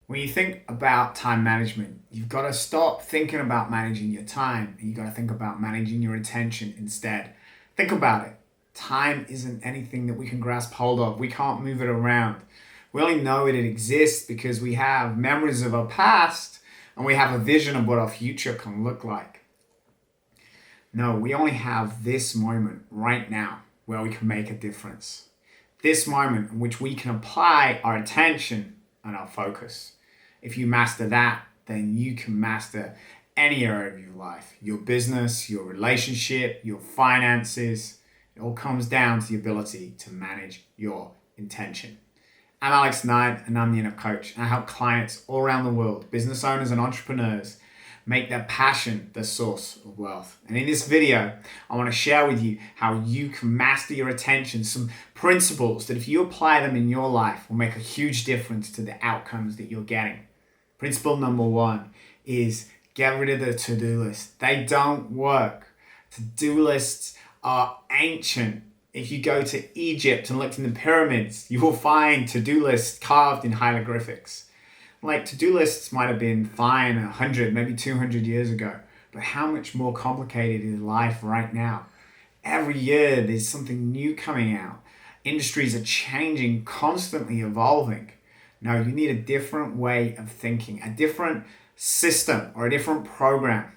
When you think about time management, you've got to stop thinking about managing your time and you've got to think about managing your attention instead. Think about it. Time isn't anything that we can grasp hold of. We can't move it around. We only know it exists because we have memories of our past and we have a vision of what our future can look like. No, we only have this moment right now where we can make a difference. This moment in which we can apply our attention and our focus. If you master that, then you can master any area of your life, your business, your relationship, your finances. It all comes down to the ability to manage your intention. I'm Alex Knight and I'm the Inner Coach. And I help clients all around the world, business owners and entrepreneurs, make their passion the source of wealth. And in this video, I want to share with you how you can master your attention, some principles that if you apply them in your life will make a huge difference to the outcomes that you're getting. Principle number one is get rid of the to-do list. They don't work. To-do lists are ancient. If you go to Egypt and look in the pyramids, you will find to-do lists carved in hieroglyphics. Like to-do lists might have been fine 100, maybe 200 years ago, but how much more complicated is life right now? Every year there's something new coming out. Industries are changing, constantly evolving. No, you need a different way of thinking, a different system or a different program.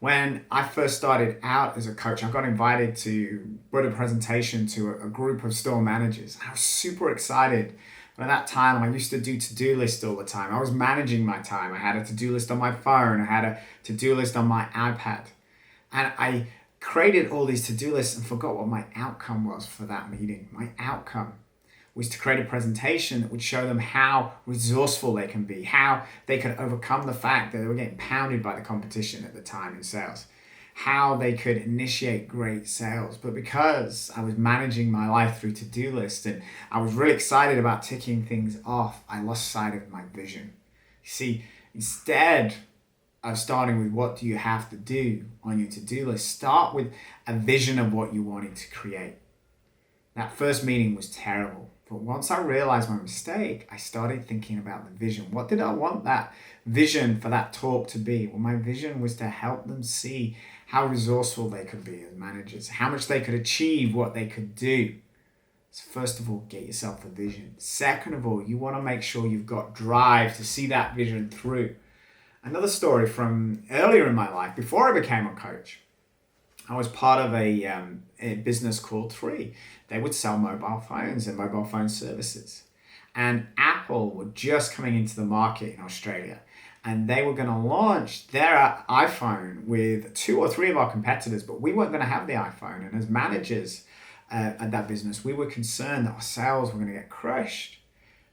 When I first started out as a coach, I got invited to put a presentation to a group of store managers. I was super excited. But at that time, I used to do to-do lists all the time. I was managing my time. I had a to-do list on my phone. I had a to-do list on my iPad. And I created all these to-do lists and forgot what my outcome was for that meeting. My outcome was to create a presentation that would show them how resourceful they can be, how they could overcome the fact that they were getting pounded by the competition at the time in sales, how they could initiate great sales. But because I was managing my life through to-do lists and I was really excited about ticking things off, I lost sight of my vision. You see, instead of starting with what do you have to do on your to-do list, start with a vision of what you wanted to create. That first meeting was terrible. But once I realized my mistake, I started thinking about the vision. What did I want that vision for that talk to be? Well, my vision was to help them see how resourceful they could be as managers, how much they could achieve, what they could do. So first of all, get yourself a vision. Second of all, you want to make sure you've got drive to see that vision through. Another story from earlier in my life, before I became a coach, I was part of a business called Three. They would sell mobile phones and mobile phone services. And Apple were just coming into the market in Australia. And they were going to launch their iPhone with 2 or 3 of our competitors, but we weren't going to have the iPhone. And as managers at that business, we were concerned that our sales were going to get crushed.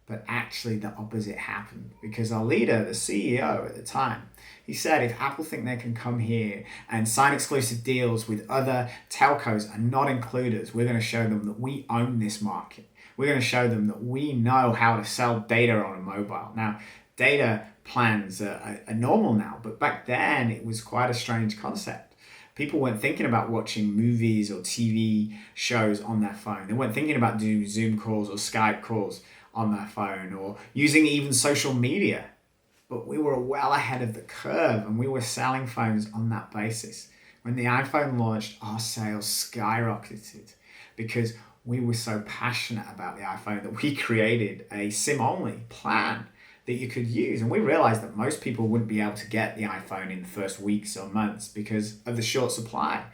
But actually the opposite happened because our leader, the CEO at the time, he said, if Apple think they can come here and sign exclusive deals with other telcos and not include us, we're going to show them that we own this market. We're going to show them that we know how to sell data on a mobile. Now, data plans are normal now, but back then it was quite a strange concept. People weren't thinking about watching movies or TV shows on their phone. They weren't thinking about doing Zoom calls or Skype calls on their phone or using even social media. But we were well ahead of the curve and we were selling phones on that basis. When the iPhone launched, our sales skyrocketed because we were so passionate about the iPhone that we created a SIM-only plan that you could use. And we realized that most people wouldn't be able to get the iPhone in the first weeks or months because of the short supply.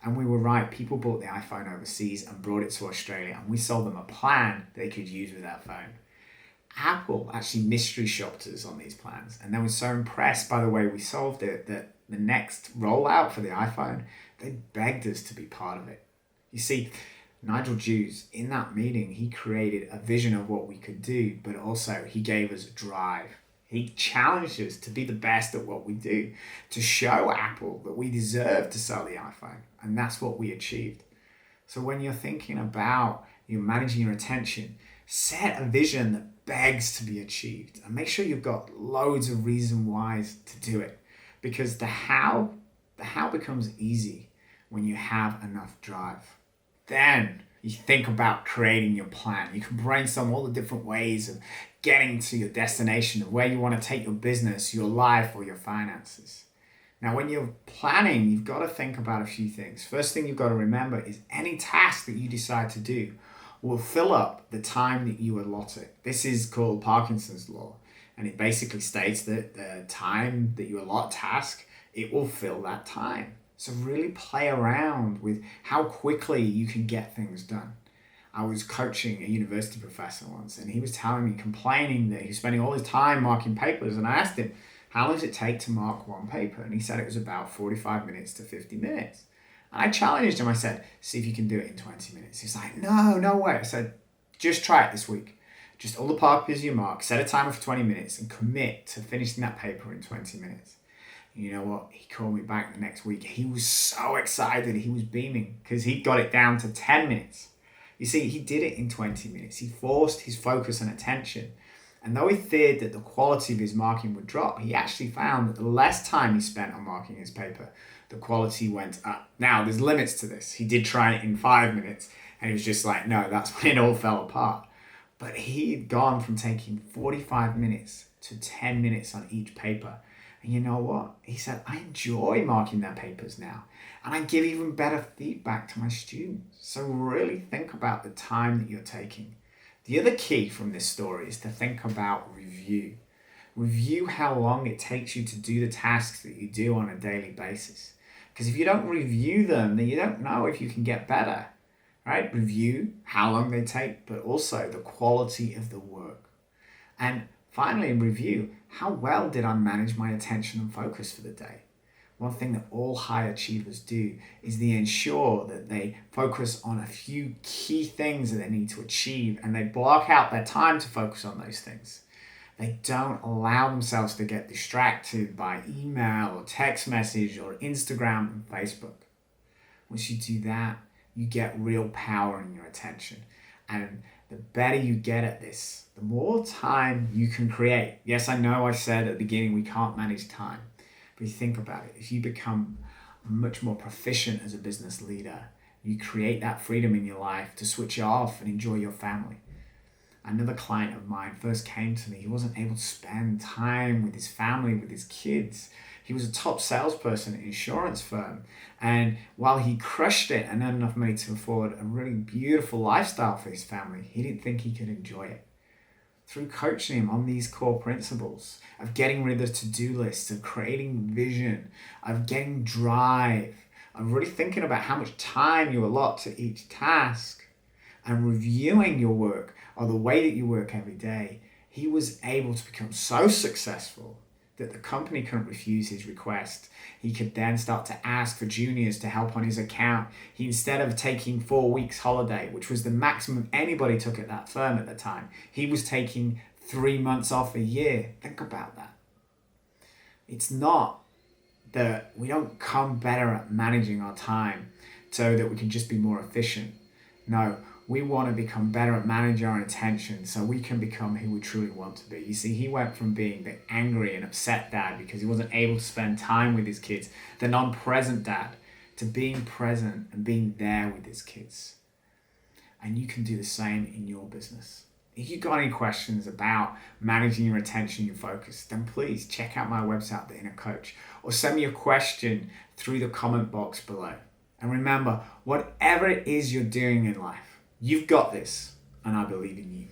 And we were right. People bought the iPhone overseas and brought it to Australia. And we sold them a plan they could use with that phone. Apple actually mystery shopped us on these plans. And they were so impressed by the way we solved it that the next rollout for the iPhone, they begged us to be part of it. You see, Nigel Dews, in that meeting, he created a vision of what we could do, but also he gave us drive. He challenged us to be the best at what we do, to show Apple that we deserve to sell the iPhone. And that's what we achieved. So when you're thinking about you managing your attention, set a vision that begs to be achieved. And make sure you've got loads of reason whys to do it. Because the how becomes easy when you have enough drive. Then You think about creating your plan. You can brainstorm all the different ways of getting to your destination, of where you want to take your business, your life, or your finances. Now, when you're planning, you've got to think about a few things. First thing you've got to remember is any task that you decide to do will fill up the time that you allot it. This is called Parkinson's law. And it basically states that the time that you allot a task, it will fill that time. So really play around with how quickly you can get things done. I was coaching a university professor once, and he was telling me, complaining that he's spending all his time marking papers. And I asked him, how long does it take to mark one paper? And he said it was about 45 minutes to 50 minutes. And I challenged him. I said, see if you can do it in 20 minutes. He's like, no way. I said, just try it this week. Just all the papers you mark, set a timer for 20 minutes and commit to finishing that paper in 20 minutes. You know what? He called me back the next week. He was so excited. He was beaming because he got it down to 10 minutes. You see, he did it in 20 minutes. He forced his focus and attention. And though he feared that the quality of his marking would drop, he actually found that the less time he spent on marking his paper, the quality went up. Now, there's limits to this. He did try it in 5 minutes, and he was just like, no, that's when it all fell apart. But he'd gone from taking 45 minutes to 10 minutes on each paper. And you know what? He said, I enjoy marking their papers now. And I give even better feedback to my students. So really think about the time that you're taking. The other key from this story is to think about review. Review how long it takes you to do the tasks that you do on a daily basis. Because if you don't review them, then you don't know if you can get better. Right? Review how long they take, but also the quality of the work. And finally, review how well did I manage my attention and focus for the day. One thing that all high achievers do is they ensure that they focus on a few key things that they need to achieve, and they block out their time to focus on those things. They don't allow themselves to get distracted by email or text message or Instagram and Facebook. Once you do that, you get real power in your attention. And the better you get at this, the more time you can create. Yes, I know I said at the beginning we can't manage time. But you think about it, if you become much more proficient as a business leader, you create that freedom in your life to switch off and enjoy your family. Another client of mine first came to me. He wasn't able to spend time with his family, with his kids. He was a top salesperson at an insurance firm. And while he crushed it and earned enough money to afford a really beautiful lifestyle for his family, he didn't think he could enjoy it. Through coaching him on these core principles of getting rid of to-do lists, of creating vision, of getting drive, of really thinking about how much time you allot to each task and reviewing your work or the way that you work every day, he was able to become so successful that the company couldn't refuse his request. He could then start to ask for juniors to help on his account. He, instead of taking 4 weeks holiday, which was the maximum anybody took at that firm at the time, he was taking 3 months off a year. Think about that. It's not that we don't come better at managing our time so that we can just be more efficient. No, we want to become better at managing our attention so we can become who we truly want to be. You see, he went from being the angry and upset dad because he wasn't able to spend time with his kids, the non-present dad, to being present and being there with his kids. And you can do the same in your business. If you've got any questions about managing your attention, your focus, then please check out my website, The Inner Coach, or send me a question through the comment box below. And remember, whatever it is you're doing in life, you've got this, and I believe in you.